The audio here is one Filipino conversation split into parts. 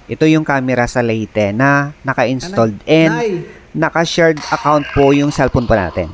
Ito yung camera sa Leyte na naka-installed and naka-shared account po yung cellphone po natin.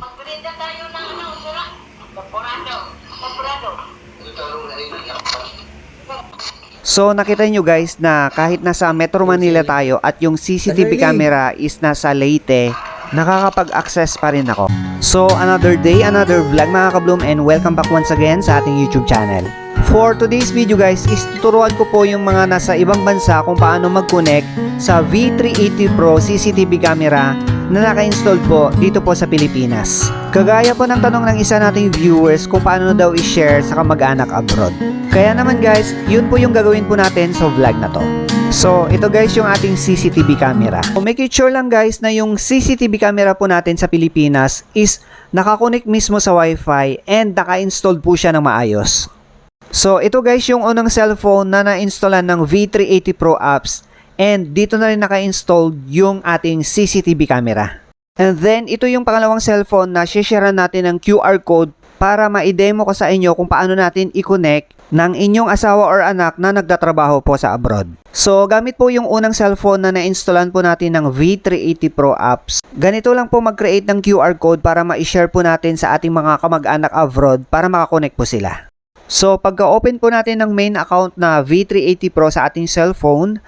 So nakita nyo guys na kahit nasa Metro Manila tayo at yung CCTV camera is nasa Leyte, nakakapag-access pa rin ako. So another day, another vlog mga ka-Bloom, and welcome back once again sa ating YouTube channel. For today's video guys is tuturuan ko po yung mga nasa ibang bansa kung paano mag-connect sa V380 Pro CCTV camera na naka-install po dito po sa Pilipinas. Kagaya po ng tanong ng isa nating viewers kung paano daw i-share sa kamag-anak abroad. Kaya naman guys, yun po yung gagawin po natin sa vlog na to. So, ito guys yung ating CCTV camera. So, make it sure lang guys na yung CCTV camera po natin sa Pilipinas is nakakonect mismo sa Wi-Fi and naka-installed po siya ng maayos. So, ito guys yung unang cellphone na na-installan ng V380 Pro apps, and dito na rin naka-installed yung ating CCTV camera. And then, ito yung pangalawang cellphone na share natin ng QR code para ma-demo ko sa inyo kung paano natin i-connect ng inyong asawa or anak na nagtatrabaho po sa abroad. So, gamit po yung unang cellphone na na-installan po natin ng V380 Pro apps. Ganito lang po mag-create ng QR code para ma-share po natin sa ating mga kamag-anak abroad para makakonect po sila. So, pagka-open po natin ng main account na V380 Pro sa ating cellphone,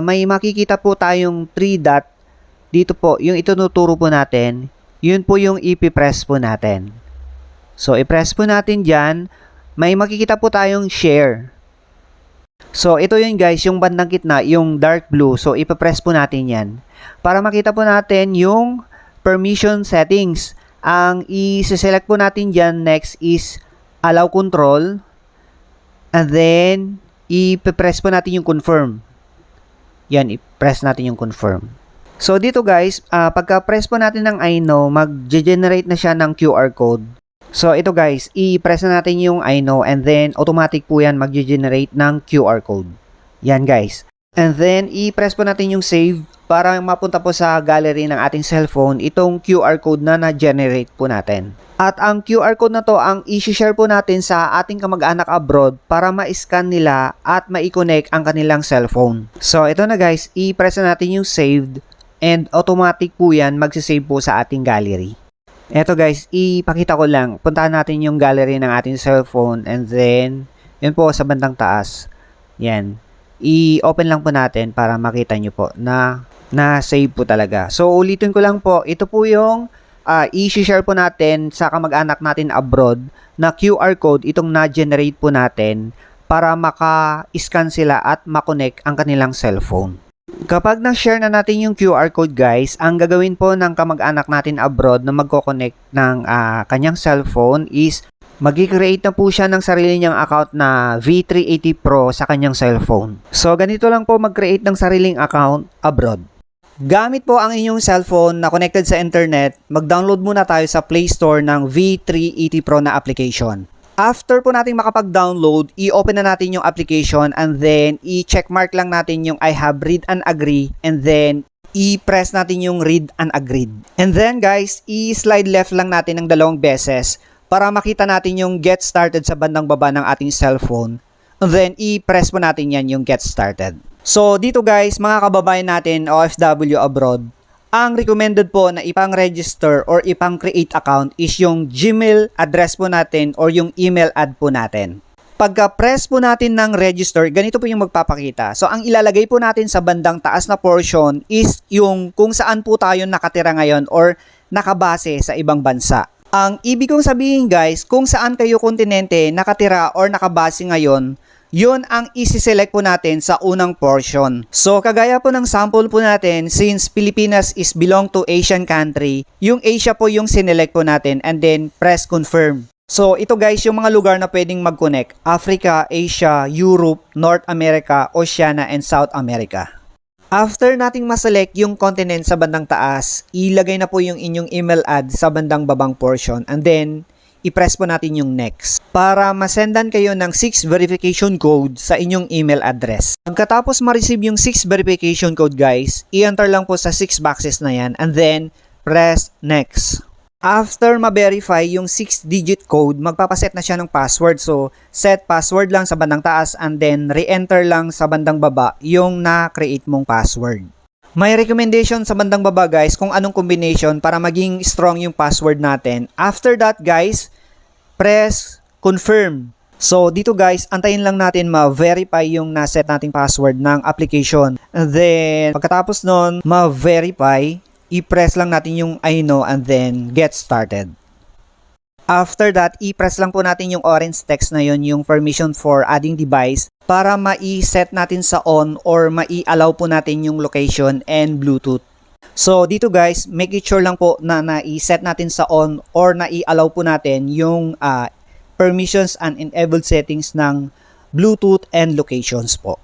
may makikita po tayong 3 dot. Dito po, yung itunuturo po natin, yun po yung ipipress po natin. So, ipress po natin dyan, may makikita po tayong share. So, ito yun guys, yung bandang gitna, yung dark blue. So, ipipress po natin yan. Para makita po natin yung permission settings. Ang i-select po natin dyan next is allow control. And then, ipipress po natin yung confirm. Yan, ipress natin yung confirm. So, dito guys, pagka-press po natin ng I know, mag-generate na siya ng QR code. So, ito guys, i-press na natin yung I know and then automatic po yan mag-generate ng QR code. Yan guys. And then, i-press po natin yung save para mapunta po sa gallery ng ating cellphone itong QR code na na-generate po natin. At ang QR code na to ang i-share po natin sa ating kamag-anak abroad para ma-scan nila at ma-connect ang kanilang cellphone. So, ito na guys, i-press na natin yung saved and automatic po yan magsisave po sa ating gallery. Ito guys, ipakita ko lang. Puntahan natin yung gallery ng ating cellphone and then, yun po sa bandang taas. Yan. I-open lang po natin para makita nyo po na na-save po talaga. So, ulitin ko lang po. Ito po yung i-share po natin sa kamag-anak natin abroad na QR code itong na-generate po natin para maka-scan sila at makonect ang kanilang cellphone. Kapag na-share na natin yung QR code guys, ang gagawin po ng kamag-anak natin abroad na magko-connect ng kanyang cellphone is mag-create na po siya ng sarili niyang account na V380 Pro sa kanyang cellphone. So ganito lang po mag-create ng sariling account abroad. Gamit po ang inyong cellphone na connected sa internet, mag-download muna tayo sa Play Store ng V380 Pro na application. After po natin makapag-download, i-open na natin yung application and then i-checkmark lang natin yung I have read and agree and then i-press natin yung read and agreed. And then guys, i-slide left lang natin ng 2 beses para makita natin yung get started sa bandang baba ng ating cellphone. And then i-press po natin yan yung get started. So dito guys, mga kababayan natin OFW abroad, ang recommended po na ipang-register or ipang-create account is yung Gmail address po natin or yung email ad po natin. Pagka-press po natin ng register, ganito po yung magpapakita. So ang ilalagay po natin sa bandang taas na portion is yung kung saan po tayo nakatira ngayon or nakabase sa ibang bansa. Ang ibig kong sabihin guys, kung saan kayo kontinente nakatira or nakabase ngayon, yun ang isi-select po natin sa unang portion. So, kagaya po ng sample po natin, since Pilipinas is belong to Asian country, yung Asia po yung sinelect po natin and then press confirm. So, ito guys, yung mga lugar na pwedeng mag-connect. Africa, Asia, Europe, North America, Oceania, and South America. After nating maselect yung continent sa bandang taas, ilagay na po yung inyong email ad sa bandang babang portion and then i-press po natin yung next para masendan kayo ng 6 verification code sa inyong email address. Pagkatapos ma-receive yung 6 verification code guys, i-enter lang po sa 6 boxes na yan and then press next. After ma-verify yung 6-digit code, magpapaset na siya ng password. So, set password lang sa bandang taas and then re-enter lang sa bandang baba yung na-create mong password. May recommendation sa bandang baba guys kung anong combination para maging strong yung password natin. After that guys, press confirm. So, dito guys, antayin lang natin ma-verify yung na-set nating password ng application. And then, pagkatapos nun, ma-verify, i-press lang natin yung I know and then get started. After that, i-press lang po natin yung orange text na yun, yung permission for adding device para ma-set natin sa on or ma-allow po natin yung location and Bluetooth. So, dito guys, make it sure lang po na na-set natin sa on or na-allow po natin yung permissions and enabled settings ng Bluetooth and locations po.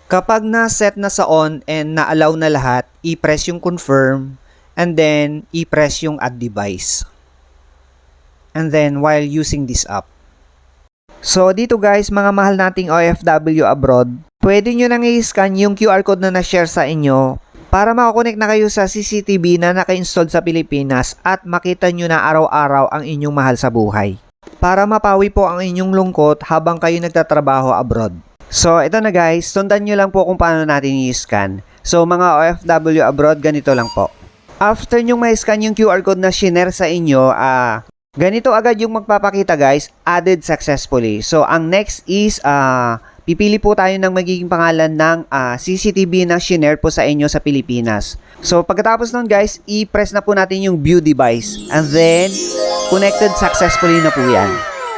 Kapag na-set na sa on and na-allow na lahat, i-press yung confirm and then i-press yung add device. And then while using this app. So dito guys, mga mahal nating OFW abroad, pwede nyo nang i-scan yung QR code na na-share sa inyo para makakonect na kayo sa CCTV na naka-installed sa Pilipinas at makita nyo na araw-araw ang inyong mahal sa buhay. Para mapawi po ang inyong lungkot habang kayo nagtatrabaho abroad. So ito na guys, sundan nyo lang po kung paano natin i-scan. So mga OFW abroad, ganito lang po. After nyo ma-scan yung QR code na shinare sa inyo, ganito agad yung magpapakita guys, added successfully. So ang next is, pipili po tayo ng magiging pangalan ng CCTV na shinare po sa inyo sa Pilipinas. So pagkatapos nun guys, i-press na po natin yung view device. And then, connected successfully na po yan.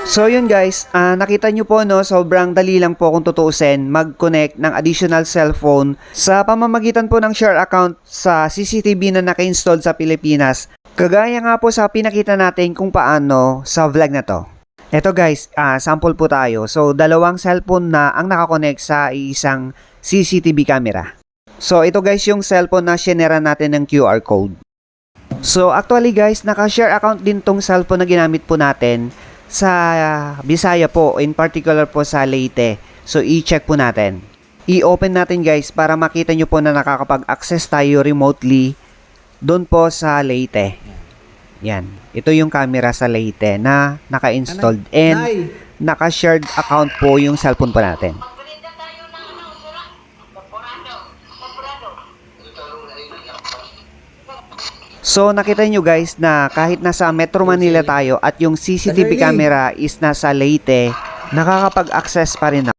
So yun guys, nakita nyo po no, sobrang dali lang po kung tutuusin mag-connect ng additional cellphone sa pamamagitan po ng share account sa CCTV na naka-installed sa Pilipinas. Kagaya nga po sa pinakita natin kung paano sa vlog na to. Ito guys, sample po tayo. So dalawang cellphone na ang nakakonect sa isang CCTV camera. So ito guys yung cellphone na shinare natin ng QR code. So actually guys, naka-share account din tong cellphone na ginamit po natin sa Bisaya po, in particular po sa Leyte. So i-check po natin. I-open natin guys para makita nyo po na nakakapag-access tayo remotely doon po sa Leyte. Yan. Ito yung camera sa Leyte na naka-installed and naka-shared account po yung cellphone po natin. So nakita nyo guys na kahit nasa Metro Manila tayo at yung CCTV camera is nasa Leyte, nakakapag-access pa rin ako.